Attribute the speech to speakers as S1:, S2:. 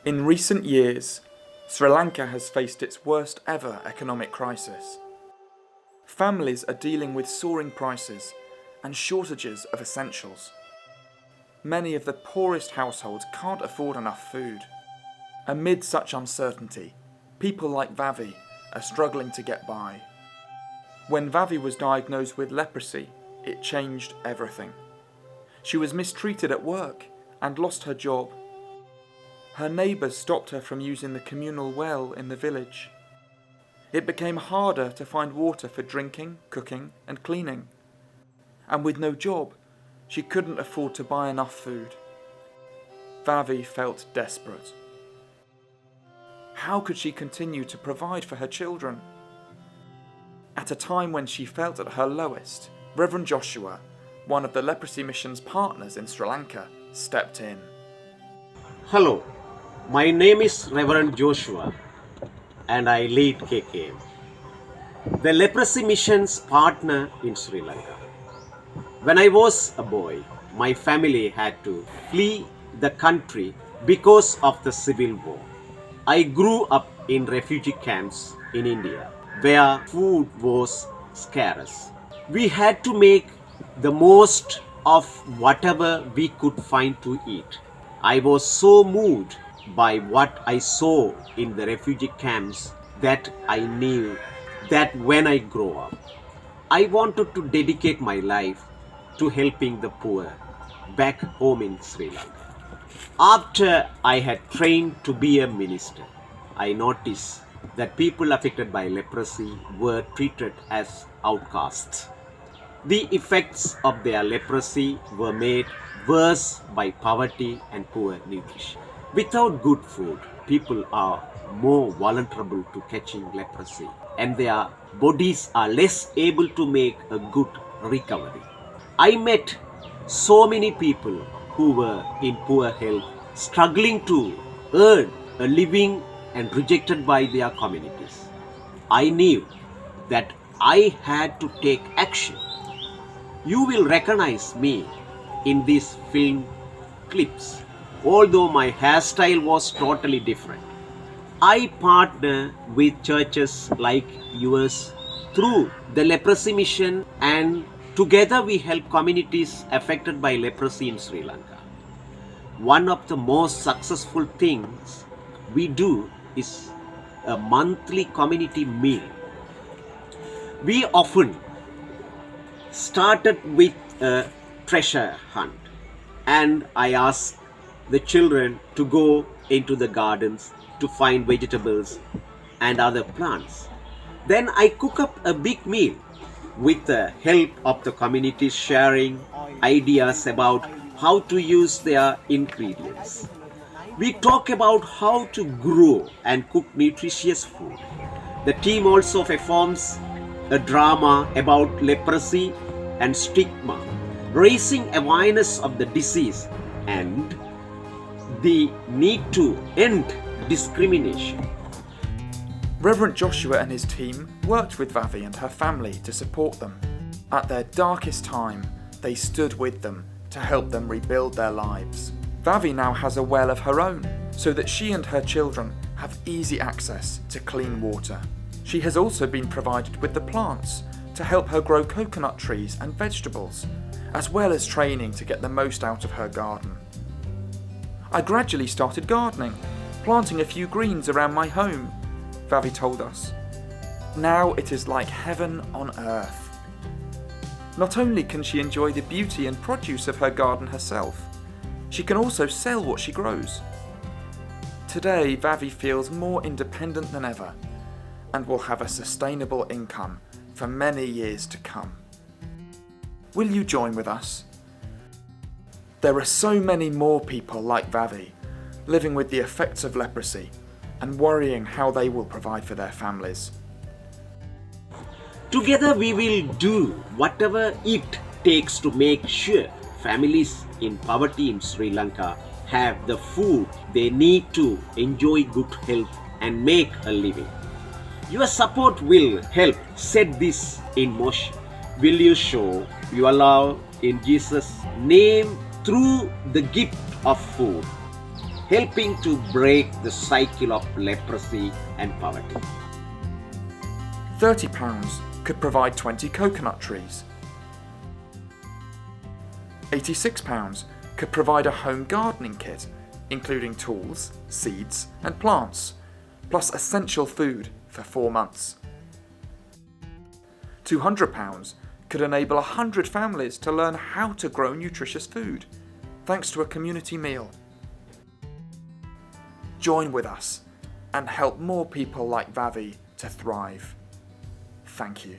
S1: In recent years, Sri Lanka has faced its worst ever economic crisis. Families are dealing with soaring prices and shortages of essentials. Many of the poorest households can't afford enough food. Amid such uncertainty, people like Vavi are struggling to get by. When Vavi was diagnosed with leprosy, it changed everything. She was mistreated at work and lost her job. Her neighbours stopped her from using the communal well in the village. It became harder to find water for drinking, cooking and cleaning. And with no job, she couldn't afford to buy enough food. Vavi felt desperate. How could she continue to provide for her children? At a time when she felt at her lowest, Reverend Joshua, one of the Leprosy Mission's partners in Sri Lanka, stepped in.
S2: Hello, my name is Reverend Joshua and I lead KKM, the Leprosy Mission's partner in Sri Lanka. When I was a boy, my family had to flee the country because of the civil war. I grew up in refugee camps in India where food was scarce. We had to make the most of whatever we could find to eat. I was so moved by what I saw in the refugee camps that I knew that when I grow up, I wanted to dedicate my life to helping the poor back home in Sri Lanka. After I had trained to be a minister, I noticed that people affected by leprosy were treated as outcasts. The effects of their leprosy were made worse by poverty and poor nutrition. Without good food, people are more vulnerable to catching leprosy and their bodies are less able to make a good recovery. I met so many people who were in poor health, struggling to earn a living and rejected by their communities. I knew that I had to take action. You will recognize me in these film clips, although my hairstyle was totally different. I partner with churches like yours through the Leprosy Mission, and together we help communities affected by leprosy in Sri Lanka. One of the most successful things we do is a monthly community meal. We often started with a treasure hunt, and I ask the children to go into the gardens to find vegetables and other plants. Then I cook up a big meal with the help of the community, sharing ideas about how to use their ingredients. We talk about how to grow and cook nutritious food. The team also performs a drama about leprosy and stigma, raising awareness of the disease and the need to end discrimination.
S1: Reverend Joshua and his team worked with Vavi and her family to support them. At their darkest time, they stood with them to help them rebuild their lives. Vavi now has a well of her own, so that she and her children have easy access to clean water. She has also been provided with the plants to help her grow coconut trees and vegetables, as well as training to get the most out of her garden. I gradually started gardening, planting a few greens around my home, Vavi told us. Now it is like heaven on earth. Not only can she enjoy the beauty and produce of her garden herself, she can also sell what she grows. Today, Vavi feels more independent than ever and will have a sustainable income for many years to come. Will you join with us? There are so many more people like Vavi living with the effects of leprosy and worrying how they will provide for their families.
S2: Together we will do whatever it takes to make sure families in poverty in Sri Lanka have the food they need to enjoy good health and make a living. Your support will help set this in motion. Will you show your love in Jesus' name through the gift of food? helping to break the cycle of leprosy and poverty.
S1: £30 could provide 20 coconut trees. £86 could provide a home gardening kit, including tools, seeds and plants, plus essential food for 4 months. £200 could enable 100 families to learn how to grow nutritious food, thanks to a community meal. Join with us and help more people like Vavi to thrive. Thank you.